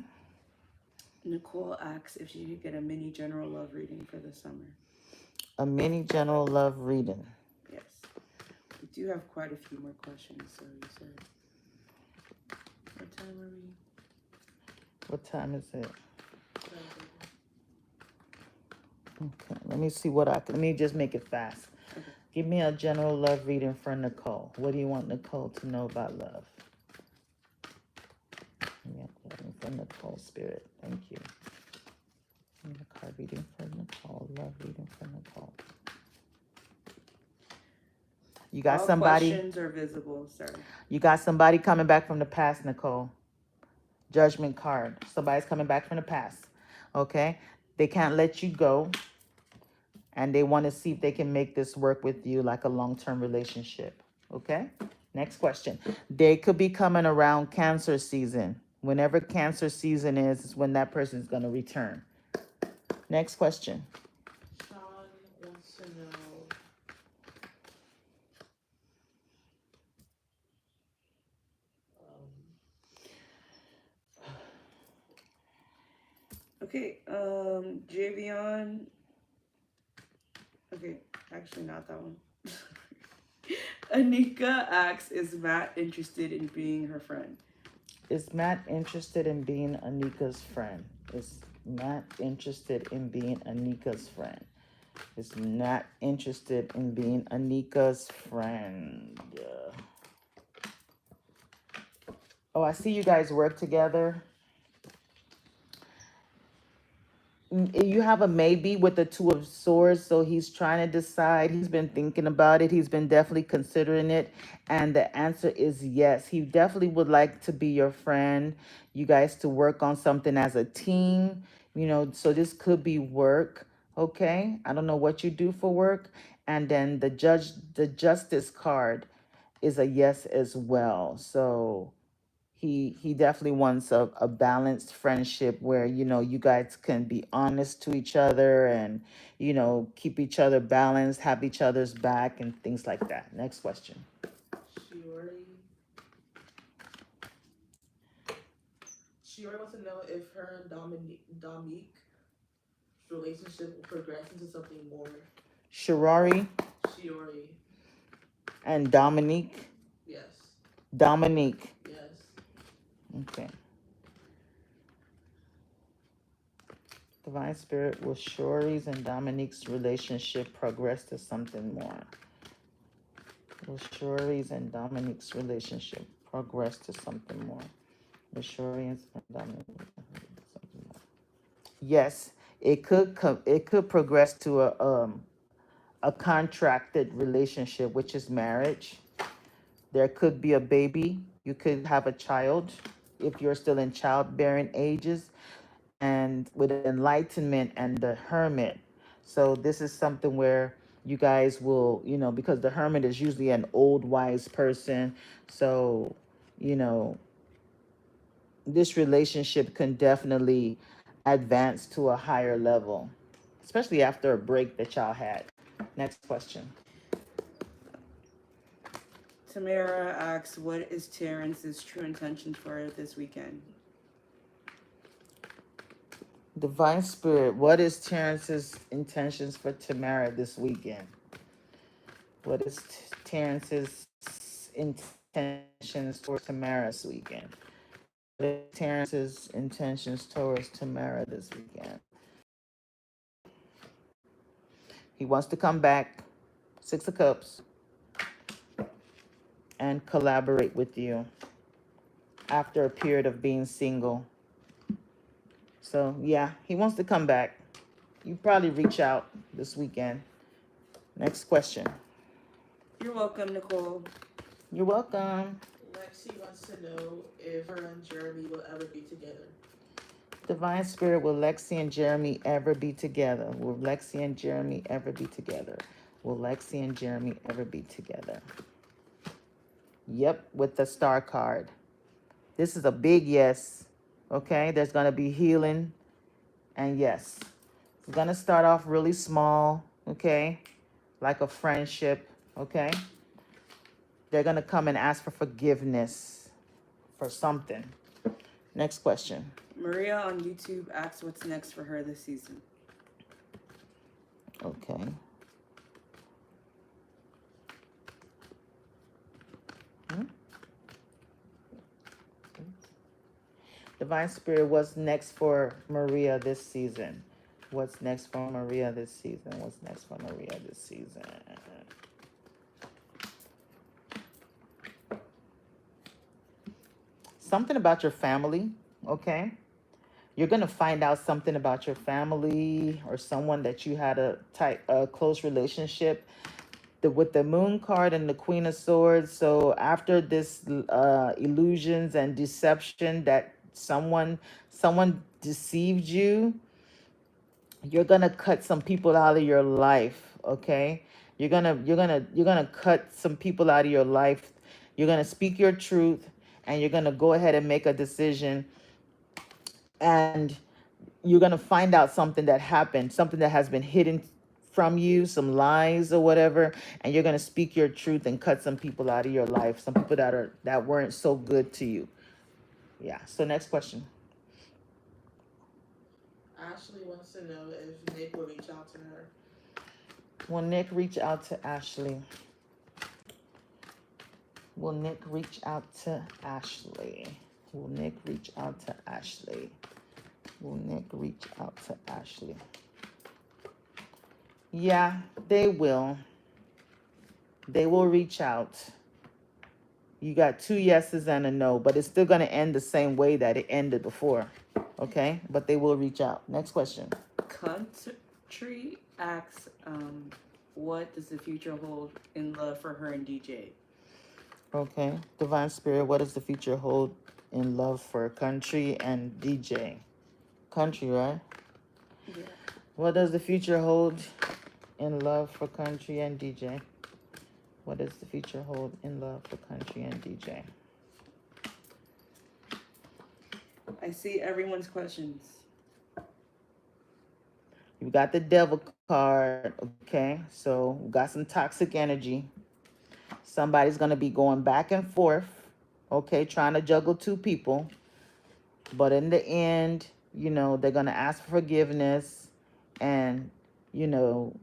Nicole asks if she could get a mini general love reading for the summer. A mini general love reading. Yes. We do have quite a few more questions, so you said. What time are we? What time is it? Okay, let me see what let me just make it fast. Okay. Give me a general love reading for Nicole. What do you want Nicole to know about love? Yeah, for Nicole, Spirit. Thank you. And the card reading for Nicole. Love reading for Nicole. You got All somebody. questions are visible, sir. You got somebody coming back from the past, Nicole. Judgment card. Somebody's coming back from the past. Okay? They can't let you go. And they want to see if they can make this work with you like a long-term relationship. Okay? Next question. They could be coming around Cancer season. Whenever Cancer season is when that person is going to return. Next question. Sean wants to know. Okay, Javion. Okay, actually not that one. Anika asks, is Matt interested in being her friend? Is Matt interested in being Anika's friend? Is Matt interested in being Anika's friend? Is Matt interested in being Anika's friend? Oh, I see you guys work together. You have a maybe with the Two of Swords, so he's trying to decide. He's been thinking about it. He's been definitely considering it, and the answer is yes. He definitely would like to be your friend. You guys to work on something as a team, so this could be work, okay? I don't know what you do for work. And then the Justice card is a yes as well. So he definitely wants a balanced friendship where you guys can be honest to each other and keep each other balanced, have each other's back and things like that. Next question. Shiori wants to know if her and Dominique relationship will progress into something more. Shiori and Dominique. Yes. Dominique. Yes. Okay. Divine Spirit, will Shiori's and Dominique's relationship progress to something more? Will Shiori's and Dominique's relationship progress to something more? Will Shiori and Dominique something more? Yes, it could progress to a contracted relationship, which is marriage. There could be a baby. You could have a child if you're still in childbearing ages, and with enlightenment and the hermit. So this is something where you guys will, because the hermit is usually an old wise person. So, this relationship can definitely advance to a higher level, especially after a break that y'all had. Next question. Tamara asks, what is Terrence's true intention for this weekend? Divine Spirit, what is Terrence's intentions for Tamara this weekend? What is Terrence's intentions for Tamara this weekend? What is Terrence's intentions towards Tamara this weekend? He wants to come back, Six of Cups, and collaborate with you after a period of being single. So, yeah, he wants to come back. You probably reach out this weekend. Next question. You're welcome, Nicole. You're welcome. Lexi wants to know if her and Jeremy will ever be together. Divine Spirit, will Lexi and Jeremy ever be together? Will Lexi and Jeremy ever be together? Will Lexi and Jeremy ever be together? Yep, with the Star card. This is a big yes. Okay, there's going to be healing. And yes, it's going to start off really small. Okay, like a friendship. Okay, they're going to come and ask for forgiveness for something. Next question. Maria on YouTube asks, what's next for her this season? Okay. Divine Spirit, what's next for Maria this season? What's next for Maria this season? What's next for Maria this season? Something about your family, okay? You're going to find out something about your family or someone that you had a close relationship. with the moon card and the queen of swords. So after this illusions and deception that someone deceived you, you're gonna cut some people out of your life, okay? You're gonna cut some people out of your life. You're gonna speak your truth, and you're gonna go ahead and make a decision, and you're gonna find out something that happened, something that has been hidden from you, some lies or whatever, and you're gonna speak your truth and cut some people out of your life, some people that weren't so good to you. Yeah. So next question. Ashley wants to know if Nick will reach out to her. Will Nick reach out to Ashley? Will Nick reach out to Ashley? Will Nick reach out to Ashley? Will Nick reach out to Ashley? Yeah, they will. They will reach out. You got 2 yeses and a no, but it's still going to end the same way that it ended before. Okay? But they will reach out. Next question. Country asks, what does the future hold in love for her and DJ? Okay. Divine Spirit, what does the future hold in love for Country and DJ? Country, right? Yeah. What does the future hold in love for Country and DJ? What does the future hold in love for Country and DJ? I see everyone's questions. You got the Devil card, okay? So we got some toxic energy. Somebody's going to be going back and forth, okay, trying to juggle 2 people. But in the end, you know, they're going to ask for forgiveness and, you know,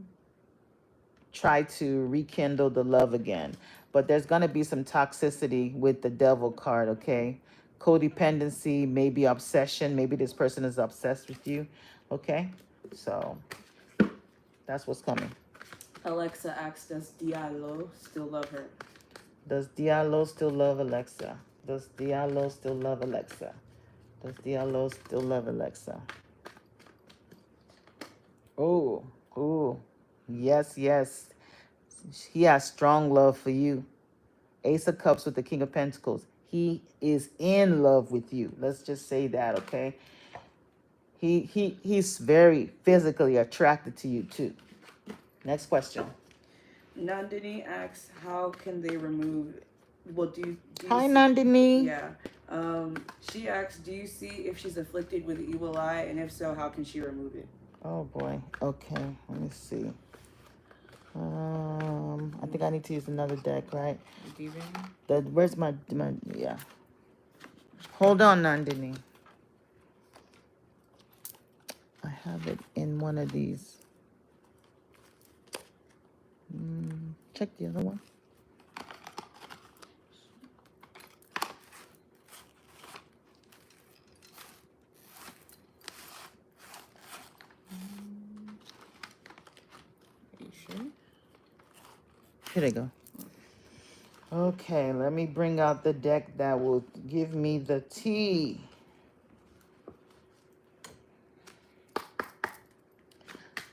try to rekindle the love again. But there's going to be some toxicity with the Devil card, okay? Codependency, maybe obsession. Maybe this person is obsessed with you, okay? So that's what's coming. Alexa asks, does Diallo still love her? Does Diallo still love Alexa? Does Diallo still love Alexa? Does Diallo still love Alexa? Oh, yes, yes. He has strong love for you. Ace of Cups with the King of Pentacles. He is in love with you. Let's just say that, okay? He's very physically attracted to you too. Next question. Nandini asks, how can they remove? Well, do you Hi, Nandini. Yeah. She asks, do you see if she's afflicted with evil eye, and if so, how can she remove it? Oh boy. Okay, let me see. I think I need to use another deck, right? Where's my yeah. Hold on, Nandini. I have it in one of these. Check the other one. Are you sure? Here they go. Okay, let me bring out the deck that will give me the tea.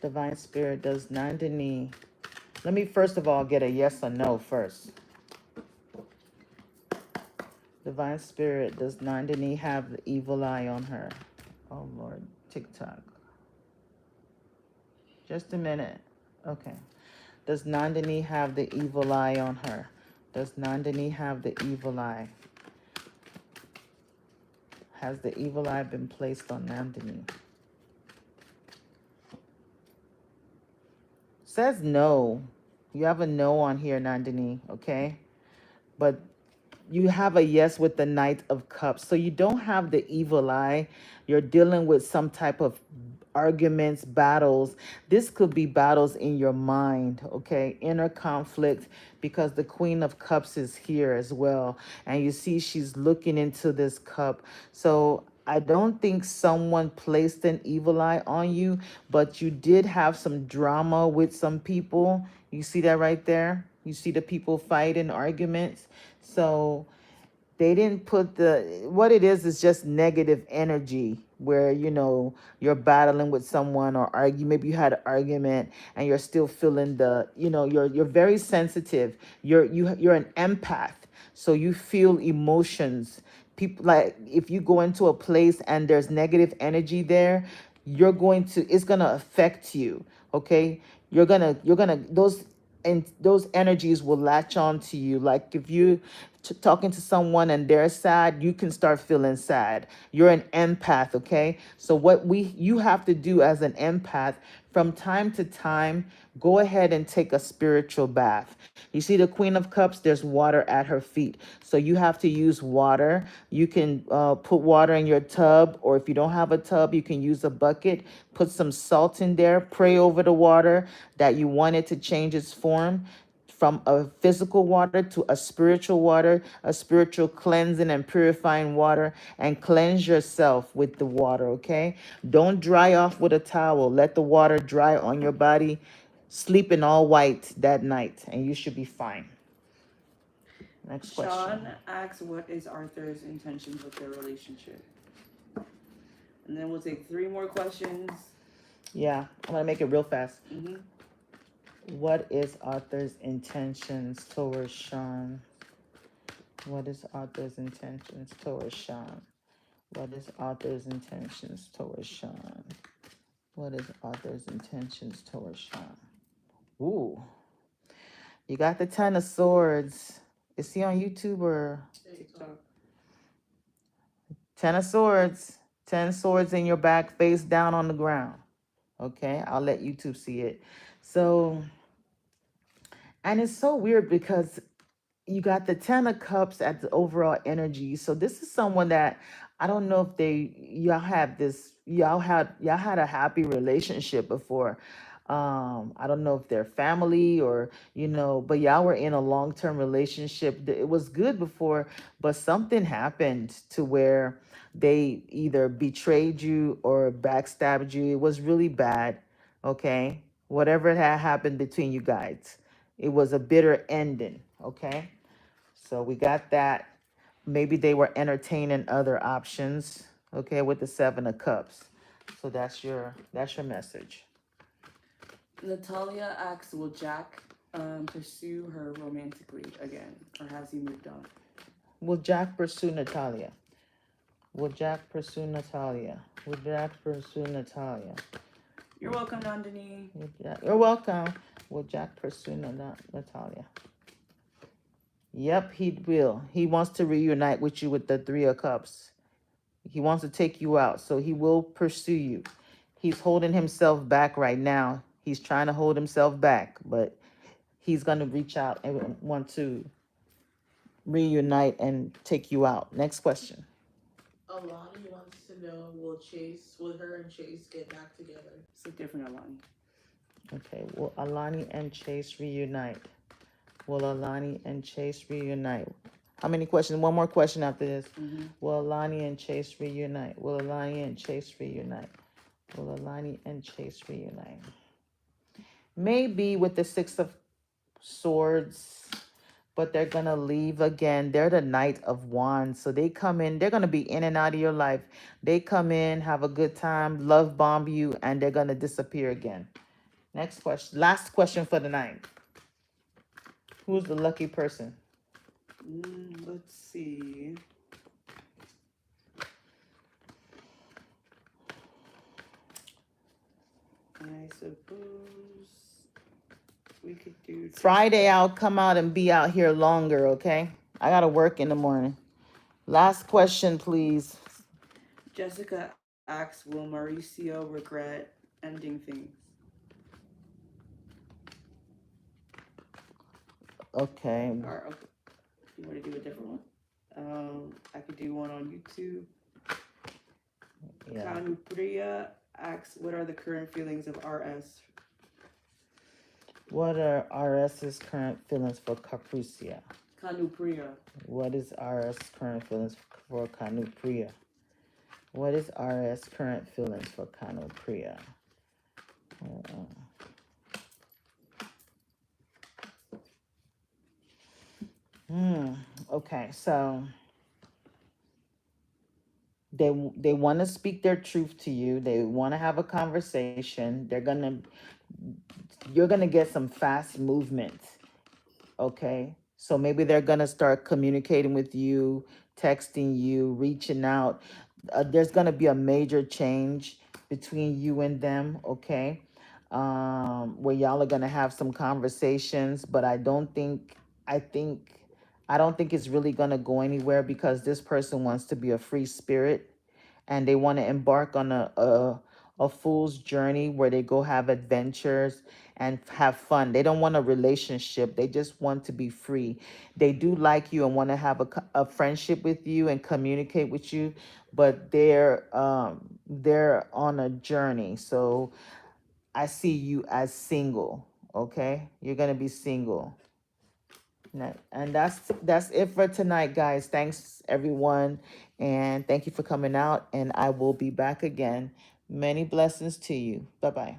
Divine Spirit, does Nandini... Let me first of all get a yes or no first. Divine Spirit, does Nandini have the evil eye on her? Oh, Lord. TikTok. Just a minute. Okay. Does Nandini have the evil eye on her? Does Nandini have the evil eye? Has the evil eye been placed on Nandini? Says no. You have a no on here, Nandini, okay? But you have a yes with the Knight of Cups. So you don't have the evil eye. You're dealing with some type of arguments, battles. This could be battles in your mind, okay? Inner conflict, because the Queen of Cups is here as well. And you see she's looking into this cup. So I don't think someone placed an evil eye on you, but you did have some drama with some people. You see that right there? You see the people fighting, arguments. So they didn't put what it is just negative energy where you're battling with someone or argue. Maybe you had an argument and you're still feeling you're very sensitive. You're an empath, so you feel emotions. People, like, if you go into a place and there's negative energy there, it's gonna affect you. Okay, you're gonna those energies will latch on to you. Like, if you talking to someone and they're sad, you can start feeling sad. You're an empath. Okay, so what you have to do as an empath, from time to time, go ahead and take a spiritual bath. You see the Queen of Cups, there's water at her feet, so you have to use water. You can put water in your tub, or if you don't have a tub, you can use a bucket. Put some salt in there, pray over the water that you want it to change its form from a physical water to a spiritual water, a spiritual cleansing and purifying water, and cleanse yourself with the water. Okay, don't dry off with a towel. Let the water dry on your body. Sleep in all white that night and you should be fine. Next question. Sean asks, what is Arthur's intentions with their relationship? And then we'll take 3 more questions. Yeah, I'm gonna make it real fast. Mm-hmm. What is Arthur's intentions towards Sean? What is Arthur's intentions towards Sean? What is Arthur's intentions towards Sean? What is Arthur's intentions towards Sean? Ooh, you got the 10 of Swords. Is he on YouTube or TikTok. 10 of Swords? 10 swords in your back, face down on the ground. Okay, I'll let YouTube see it. So, and it's so weird because you got the 10 of Cups at the overall energy. So this is someone that I don't know if y'all had a happy relationship before. I don't know if they're family or but y'all were in a long-term relationship. It was good before, but something happened to where they either betrayed you or backstabbed you. It was really bad. Okay, whatever had happened between you guys, it was a bitter ending. Okay, so we got that. Maybe they were entertaining other options. Okay, with the 7 of Cups. So that's your message. Natalia asks, will Jack pursue her romantically again, or has he moved on? Will Jack pursue Natalia? Will Jack pursue Natalia? Will Jack pursue Natalia? You're welcome, Nandini. You're welcome. Will Jack pursue Natalia? Yep, he will. He wants to reunite with you with the 3 of Cups. He wants to take you out, so he will pursue you. He's holding himself back right now. He's trying to hold himself back, but he's going to reach out and want to reunite and take you out. Next question. Alani wants to know, will her and Chase get back together? It's a different Alani. Okay, will Alani and Chase reunite? Will Alani and Chase reunite? How many questions? One more question after this. Mm-hmm. Will Alani and Chase reunite? Will Alani and Chase reunite? Will Alani and Chase reunite? Maybe with the 6 of Swords, but they're going to leave again. They're the Knight of Wands. So they come in. They're going to be in and out of your life. They come in, have a good time, love bomb you, and they're going to disappear again. Next question. Last question for the night. Who's the lucky person? Let's see. I suppose we could do Friday. I'll come out and be out here longer, okay? I got to work in the morning. Last question, please. Jessica asks, will Mauricio regret ending things? Okay. Or, okay. You want to do a different one? I could do one on YouTube. Yeah. Kanupriya asks, what are the current feelings of RS? What are RS's current feelings for Capricia? Kanupriya. What is RS current feelings for Kanupriya? What is RS current feelings for Kanupriya? Okay, so They want to speak their truth to you. They want to have a conversation. You're gonna get some fast movement. Okay, so maybe they're gonna start communicating with you, texting you, reaching out. There's gonna be a major change between you and them. Okay, where y'all are gonna have some conversations, but I think I don't think it's really gonna go anywhere because this person wants to be a free spirit and they want to embark on a fool's journey where they go have adventures and have fun. They don't want a relationship. They just want to be free. They do like you and want to have a friendship with you and communicate with you, but they're on a journey. So I see you as single. Okay, you're gonna be single. And that's it for tonight, guys. Thanks everyone, and thank you for coming out. And I will be back again. Many blessings to you. Bye bye.